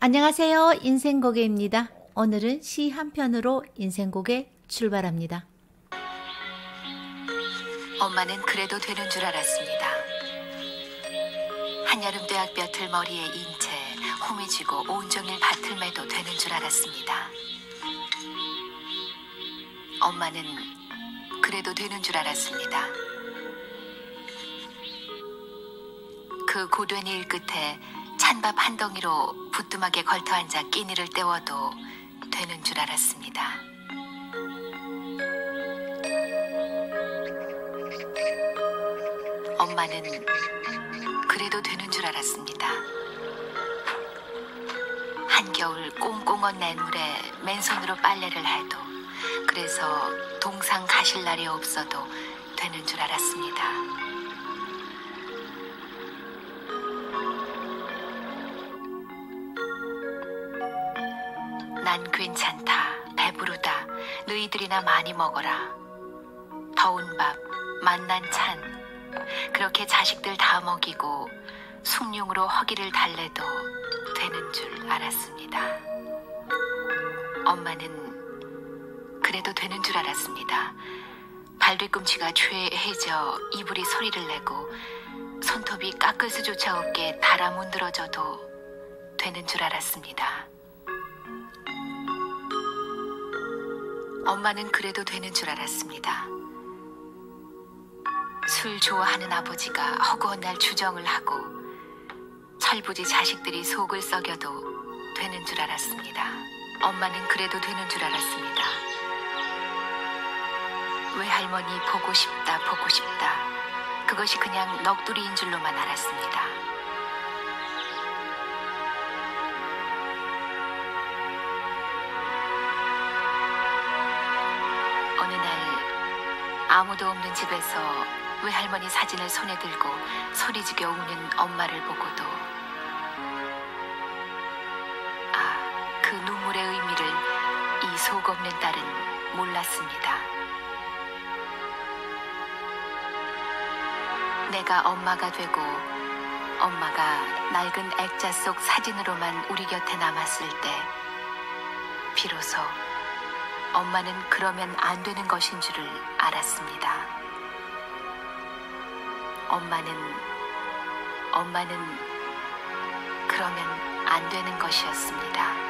안녕하세요. 인생고개입니다. 오늘은 시 한 편으로 인생고개 출발합니다. 엄마는 그래도 되는 줄 알았습니다. 한여름 대학볕을 머리에 인 채 홈이 쥐고 온종일 밭을 매도 되는 줄 알았습니다. 엄마는 그래도 되는 줄 알았습니다. 그 고된 일 끝에 찬밥 한 덩이로 부뚜막에 걸터 앉아 끼니를 때워도 되는 줄 알았습니다. 엄마는 그래도 되는 줄 알았습니다. 한겨울 꽁꽁 낸 물에 맨손으로 빨래를 해도, 그래서 동상 가실 날이 없어도 되는 줄 알았습니다. 난 괜찮다, 배부르다, 너희들이나 많이 먹어라. 더운 밥, 맛난 찬, 그렇게 자식들 다 먹이고 숭늉으로 허기를 달래도 되는 줄 알았습니다. 엄마는 그래도 되는 줄 알았습니다. 발뒤꿈치가 죄해져 이불이 소리를 내고 손톱이 깎을 수조차 없게 달아 문드러져도 되는 줄 알았습니다. 엄마는 그래도 되는 줄 알았습니다. 술 좋아하는 아버지가 허구한 날 주정을 하고 철부지 자식들이 속을 썩여도 되는 줄 알았습니다. 엄마는 그래도 되는 줄 알았습니다. 외할머니 보고 싶다 보고 싶다, 그것이 그냥 넋두리인 줄로만 알았습니다. 어느 날 아무도 없는 집에서 외할머니 사진을 손에 들고 소리지겨 우는 엄마를 보고도 그 눈물의 의미를 이 속 없는 딸은 몰랐습니다. 내가 엄마가 되고 엄마가 낡은 액자 속 사진으로만 우리 곁에 남았을 때 비로소 엄마는 그러면 안 되는 것인 줄을 알았습니다. 엄마는 그러면 안 되는 것이었습니다.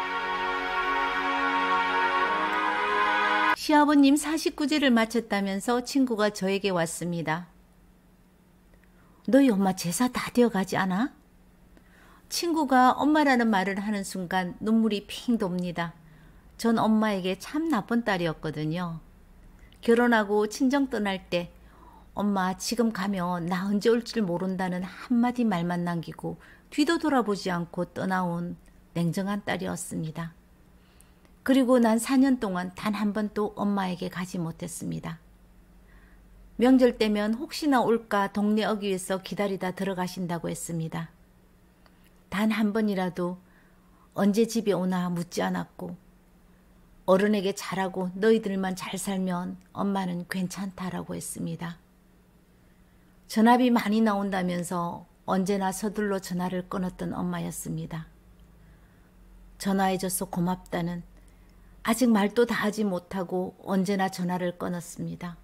시아버님 49제를 마쳤다면서 친구가 저에게 왔습니다. 너희 엄마 제사 다 되어가지 않아? 친구가 엄마라는 말을 하는 순간 눈물이 핑 돕니다. 전 엄마에게 참 나쁜 딸이었거든요. 결혼하고 친정 떠날 때 엄마 지금 가면 나 언제 올 줄 모른다는 한마디 말만 남기고 뒤도 돌아보지 않고 떠나온 냉정한 딸이었습니다. 그리고 난 4년 동안 단 한 번도 엄마에게 가지 못했습니다. 명절 때면 혹시나 올까 동네 어귀에서 기다리다 들어가신다고 했습니다. 단 한 번이라도 언제 집에 오나 묻지 않았고 어른에게 잘하고 너희들만 잘 살면 엄마는 괜찮다라고 했습니다. 전화비 많이 나온다면서 언제나 서둘러 전화를 끊었던 엄마였습니다. 전화해줘서 고맙다는 아직 말도 다 하지 못하고 언제나 전화를 끊었습니다.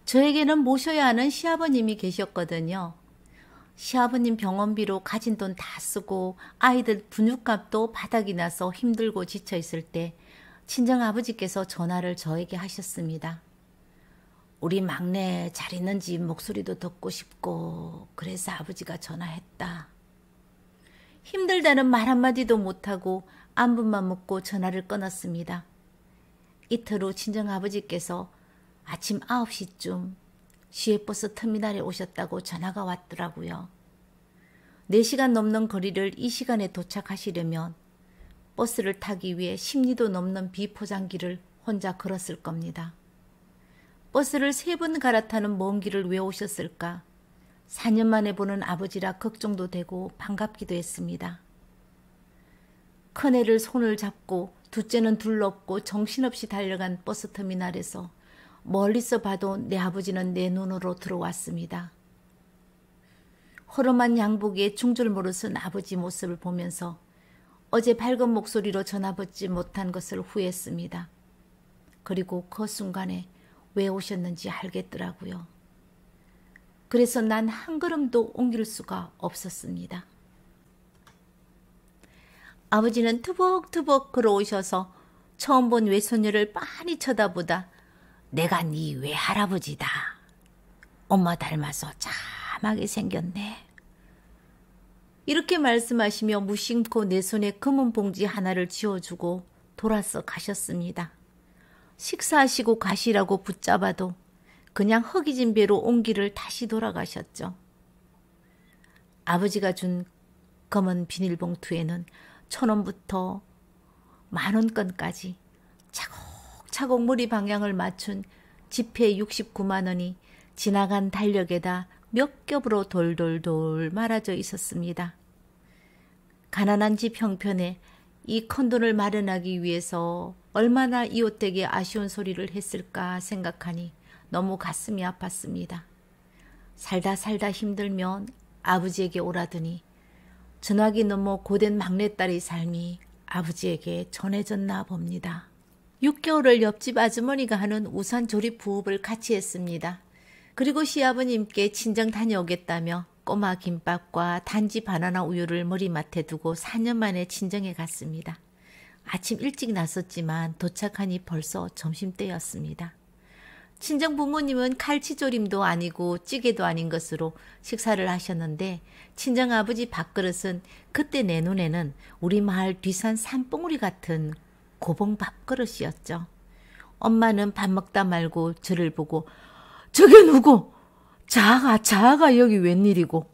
저에게는 모셔야 하는 시아버님이 계셨거든요. 시아버님 병원비로 가진 돈 다 쓰고 아이들 분유값도 바닥이 나서 힘들고 지쳐 있을 때 친정아버지께서 전화를 저에게 하셨습니다. 우리 막내 잘 있는지 목소리도 듣고 싶고 그래서 아버지가 전화했다. 힘들다는 말 한마디도 못하고 안부만 묻고 전화를 끊었습니다. 이틀 후 친정아버지께서 아침 9시쯤 시외버스 터미널에 오셨다고 전화가 왔더라고요. 4시간 넘는 거리를 이 시간에 도착하시려면 버스를 타기 위해 10리도 넘는 비포장길을 혼자 걸었을 겁니다. 버스를 3번 갈아타는 먼 길을 왜 오셨을까? 4년 만에 보는 아버지라 걱정도 되고 반갑기도 했습니다. 큰애를 손을 잡고 둘째는 둘러엎고 정신없이 달려간 버스터미널에서 멀리서 봐도 내 아버지는 내 눈으로 들어왔습니다. 허름한 양복에 중줄모를 쓴 아버지 모습을 보면서 어제 밝은 목소리로 전화받지 못한 것을 후회했습니다. 그리고 그 순간에 왜 오셨는지 알겠더라고요. 그래서 난 한 걸음도 옮길 수가 없었습니다. 아버지는 투벅투벅 걸어오셔서 처음 본 외손녀를 빤히 쳐다보다 내가 네 외할아버지다. 엄마 닮아서 참하게 생겼네. 이렇게 말씀하시며 무심코 내 손에 검은 봉지 하나를 쥐어주고 돌아서 가셨습니다. 식사하시고 가시라고 붙잡아도 그냥 허기진 배로 온 길을 다시 돌아가셨죠. 아버지가 준 검은 비닐봉투에는 1,000원부터 10,000원권까지 차곡차곡 머리 방향을 맞춘 지폐 69만 원이 지나간 달력에다 몇 겹으로 돌돌돌 말아져 있었습니다. 가난한 집 형편에 이 큰돈을 마련하기 위해서 얼마나 이웃에게 아쉬운 소리를 했을까 생각하니 너무 가슴이 아팠습니다. 살다 힘들면 아버지에게 오라더니 전화기 넘어 고된 막내딸의 삶이 아버지에게 전해졌나 봅니다. 6개월을 옆집 아주머니가 하는 우산 조립 부업을 같이 했습니다. 그리고 시아버님께 친정 다녀오겠다며 꼬마 김밥과 단지 바나나 우유를 머리맡에 두고 4년 만에 친정에 갔습니다. 아침 일찍 나섰지만 도착하니 벌써 점심때였습니다. 친정 부모님은 칼치조림도 아니고 찌개도 아닌 것으로 식사를 하셨는데 친정 아버지 밥그릇은 그때 내 눈에는 우리 마을 뒤산 산봉우리 같은 고봉 밥그릇이었죠. 엄마는 밥 먹다 말고 저를 보고 저게 누구? 자아가 여기 웬일이고.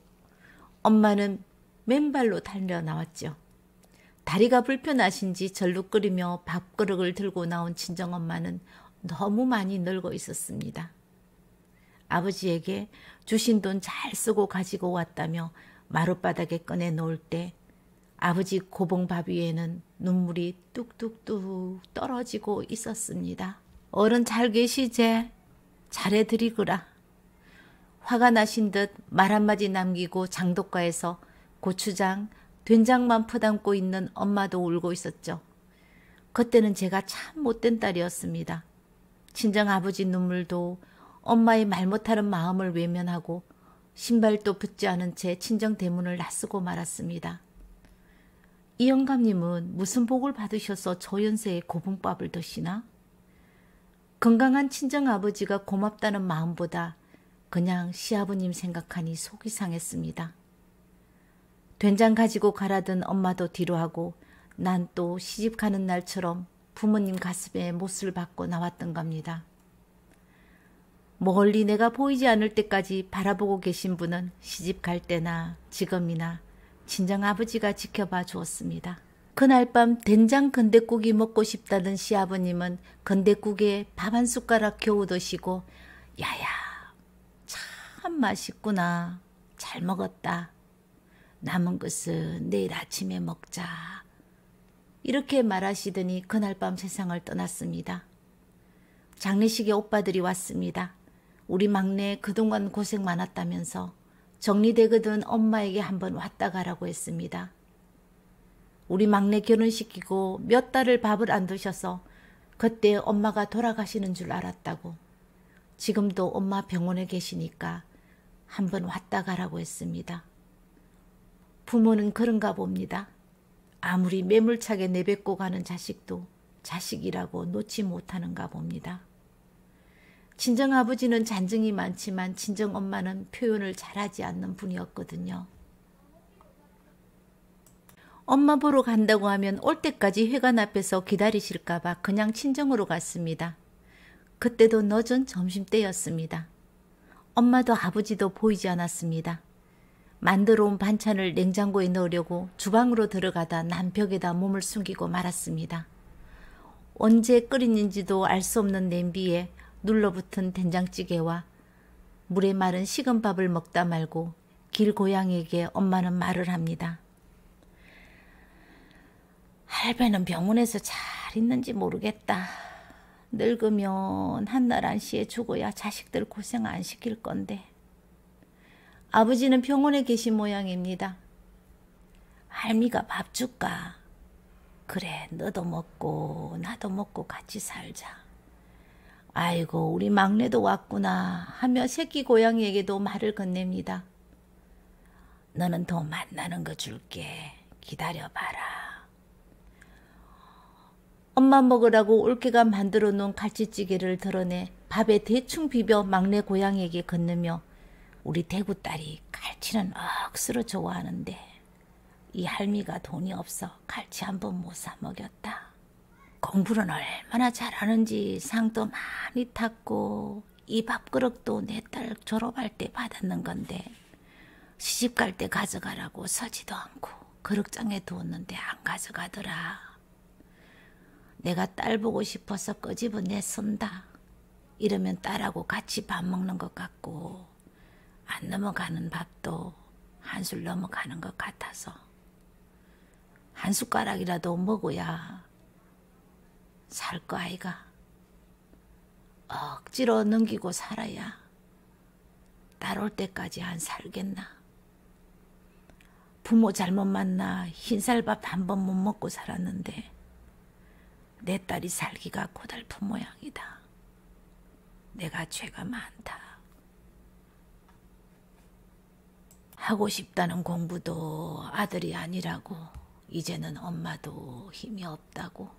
엄마는 맨발로 달려 나왔죠. 다리가 불편하신지 절룩거리며 밥그릇을 들고 나온 친정엄마는 너무 많이 늙어 있었습니다. 아버지에게 주신 돈 잘 쓰고 가지고 왔다며 마룻바닥에 꺼내 놓을 때 아버지 고봉밥 위에는 눈물이 뚝뚝뚝 떨어지고 있었습니다. 어른 잘 계시제? 잘해드리거라. 화가 나신 듯 말 한마디 남기고 장독가에서 고추장, 된장만 퍼담고 있는 엄마도 울고 있었죠. 그때는 제가 참 못된 딸이었습니다. 친정 아버지 눈물도 엄마의 말 못하는 마음을 외면하고 신발도 붙지 않은 채 친정 대문을 나서고 말았습니다. 이 영감님은 무슨 복을 받으셔서 저 연세에 고봉밥을 드시나? 건강한 친정 아버지가 고맙다는 마음보다 그냥 시아버님 생각하니 속이 상했습니다. 된장 가지고 가라던 엄마도 뒤로하고 난 또 시집 가는 날처럼 부모님 가슴에 못을 박고 나왔던 겁니다. 멀리 내가 보이지 않을 때까지 바라보고 계신 분은 시집 갈 때나 지금이나 친정 아버지가 지켜봐 주었습니다. 그날 밤 된장 건댓국이 먹고 싶다던 시아버님은 건댓국에 밥 한 숟가락 겨우 드시고 야야 참 맛있구나. 잘 먹었다. 남은 것은 내일 아침에 먹자. 이렇게 말하시더니 그날 밤 세상을 떠났습니다. 장례식에 오빠들이 왔습니다. 우리 막내 그동안 고생 많았다면서 정리되거든 엄마에게 한번 왔다 가라고 했습니다. 우리 막내 결혼시키고 몇 달을 밥을 안 드셔서 그때 엄마가 돌아가시는 줄 알았다고. 지금도 엄마 병원에 계시니까 한번 왔다 가라고 했습니다. 부모는 그런가 봅니다. 아무리 매몰차게 내뱉고 가는 자식도 자식이라고 놓지 못하는가 봅니다. 친정아버지는 잔증이 많지만 친정엄마는 표현을 잘하지 않는 분이었거든요. 엄마 보러 간다고 하면 올 때까지 회관 앞에서 기다리실까 봐 그냥 친정으로 갔습니다. 그때도 늦은 점심때였습니다. 엄마도 아버지도 보이지 않았습니다. 만들어 온 반찬을 냉장고에 넣으려고 주방으로 들어가다 난벽에다 몸을 숨기고 말았습니다. 언제 끓이는지도 알 수 없는 냄비에 눌러붙은 된장찌개와 물에 마른 식은 밥을 먹다 말고 길 고양이에게 엄마는 말을 합니다. 할배는 병원에서 잘 있는지 모르겠다. 늙으면 한날 한시에 죽어야 자식들 고생 안 시킬 건데. 아버지는 병원에 계신 모양입니다. 할미가 밥 줄까? 그래, 너도 먹고 나도 먹고 같이 살자. 아이고, 우리 막내도 왔구나 하며 새끼 고양이에게도 말을 건넵니다. 너는 더 맛나는 거 줄게. 기다려봐라. 엄마 먹으라고 올케가 만들어 놓은 갈치찌개를 덜어내 밥에 대충 비벼 막내 고양이에게 건네며 우리 대구딸이 갈치는 억수로 좋아하는데 이 할미가 돈이 없어 갈치 한 번 못 사 먹였다. 공부는 얼마나 잘하는지 상도 많이 탔고 이 밥그릇도 내 딸 졸업할 때 받았는 건데 시집 갈 때 가져가라고 서지도 않고 그릇장에 두었는데 안 가져가더라. 내가 딸 보고 싶어서 끄집어냈습니다. 이러면 딸하고 같이 밥 먹는 것 같고 안 넘어가는 밥도 한술 넘어가는 것 같아서 한 숟가락이라도 먹어야 살 거 아이가. 억지로 넘기고 살아야 딸 올 때까지 안 살겠나. 부모 잘못 만나 흰쌀밥 한 번 못 먹고 살았는데 내 딸이 살기가 고달픈 모양이다. 내가 죄가 많다. 하고 싶다는 공부도 아들이 아니라고 이제는 엄마도 힘이 없다고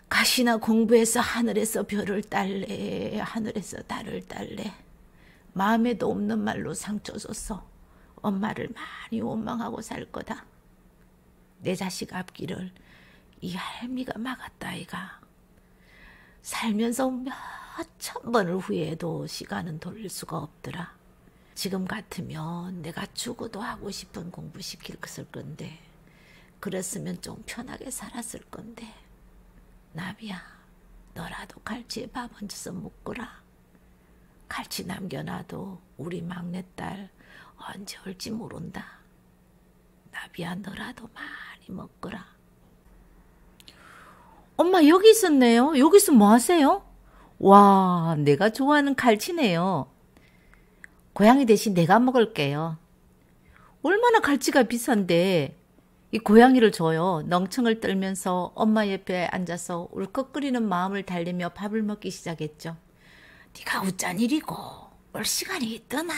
가시나 공부해서 하늘에서 별을 딸래 하늘에서 달을 딸래 마음에도 없는 말로 상처 줘서 엄마를 많이 원망하고 살 거다. 내 자식 앞길을 이 할미가 막았다 아이가. 살면서 몇천 번을 후회해도 시간은 돌릴 수가 없더라. 지금 같으면 내가 죽어도 하고 싶은 공부 시킬 건데 그랬으면 좀 편하게 살았을 건데. 나비야, 너라도 갈치에 밥 얹어서 먹거라. 갈치 남겨놔도 우리 막내딸 언제 올지 모른다. 나비야, 너라도 많이 먹거라. 엄마 여기 있었네요. 여기서 뭐 하세요? 와, 내가 좋아하는 갈치네요. 고양이 대신 내가 먹을게요. 얼마나 갈치가 비싼데 이 고양이를 줘요. 멍청을 떨면서 엄마 옆에 앉아서 울컥거리는 마음을 달래며 밥을 먹기 시작했죠. 네가 웃잔 일이고 올 시간이 있더나.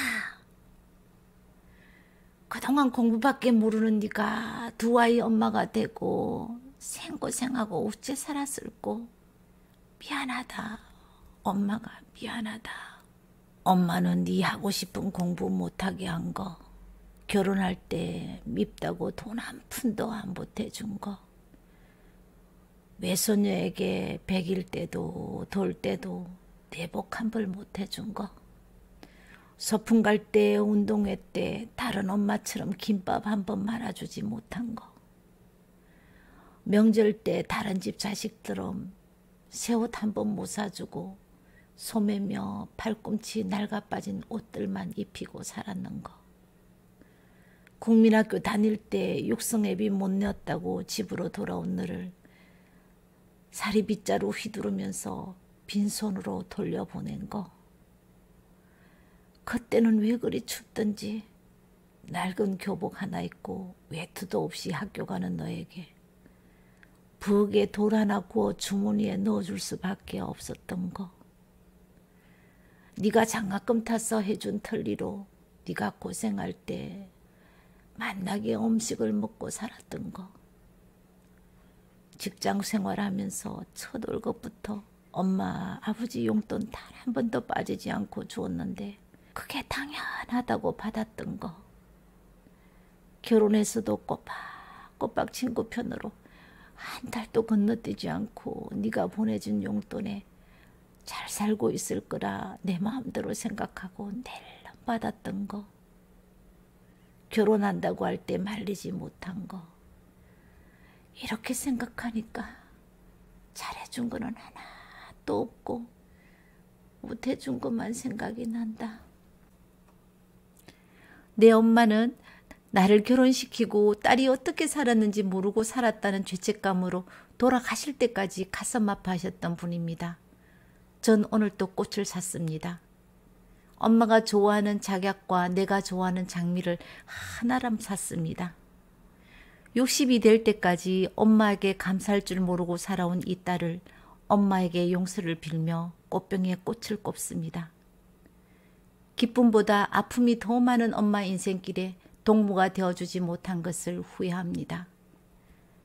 그동안 공부밖에 모르는 네가 두 아이 엄마가 되고 생고생하고 어째 살았을꼬. 미안하다. 엄마가 미안하다. 엄마는 네 하고 싶은 공부 못하게 한 거, 결혼할 때 밉다고 돈 한 푼도 안 보태준 거, 외손녀에게 100일 때도 돌 때도 내복 한 벌 못해준 거, 소풍 갈 때 운동회 때 다른 엄마처럼 김밥 한 번 말아주지 못한 거, 명절 때 다른 집 자식들은 새 옷 한 번 못 사주고 소매며 팔꿈치 낡아빠진 옷들만 입히고 살았는 거, 국민학교 다닐 때 육성회비 못 내었다고 집으로 돌아온 너를 사리 빗자루 휘두르면서 빈손으로 돌려보낸 거, 그때는 왜 그리 춥던지 낡은 교복 하나 입고 외투도 없이 학교 가는 너에게 부엌에 돌 하나 구워 주머니에 넣어줄 수밖에 없었던 거, 네가 장학금 타서 해준 털리로 네가 고생할 때 만나게 음식을 먹고 살았던 거, 직장 생활하면서 첫 월급부터 엄마 아버지 용돈 단 한 번도 빠지지 않고 주었는데 그게 당연하다고 받았던 거, 결혼해서도 꼬박꼬박 친구 편으로 한 달도 건너뛰지 않고 네가 보내준 용돈에 잘 살고 있을 거라 내 마음대로 생각하고 낼름 받았던 거, 결혼한다고 할 때 말리지 못한 거, 이렇게 생각하니까 잘해준 거는 하나도 없고 못해준 것만 생각이 난다. 내 엄마는 나를 결혼시키고 딸이 어떻게 살았는지 모르고 살았다는 죄책감으로 돌아가실 때까지 가슴 아파하셨던 분입니다. 전 오늘 또 꽃을 샀습니다. 엄마가 좋아하는 작약과 내가 좋아하는 장미를 하나람 샀습니다. 60이 될 때까지 엄마에게 감사할 줄 모르고 살아온 이 딸을 엄마에게 용서를 빌며 꽃병에 꽃을 꼽습니다. 기쁨보다 아픔이 더 많은 엄마 인생길에 동무가 되어주지 못한 것을 후회합니다.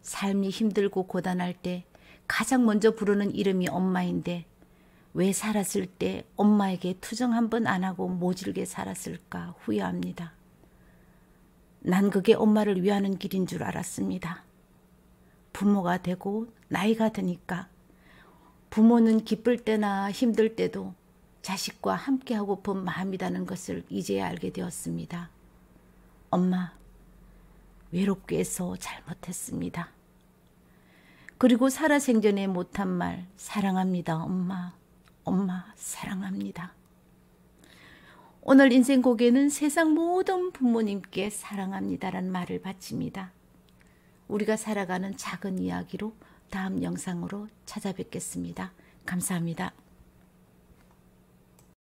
삶이 힘들고 고단할 때 가장 먼저 부르는 이름이 엄마인데 왜 살았을 때 엄마에게 투정 한 번 안 하고 모질게 살았을까 후회합니다. 난 그게 엄마를 위하는 길인 줄 알았습니다. 부모가 되고 나이가 드니까 부모는 기쁠 때나 힘들 때도 자식과 함께하고픈 마음이라는 것을 이제야 알게 되었습니다. 엄마, 외롭게 해서 잘못했습니다. 그리고 살아생전에 못한 말, 사랑합니다, 엄마. 엄마, 사랑합니다. 오늘 인생곡에는 세상 모든 부모님께 사랑합니다라는 말을 바칩니다. 우리가 살아가는 작은 이야기로 다음 영상으로 찾아뵙겠습니다. 감사합니다.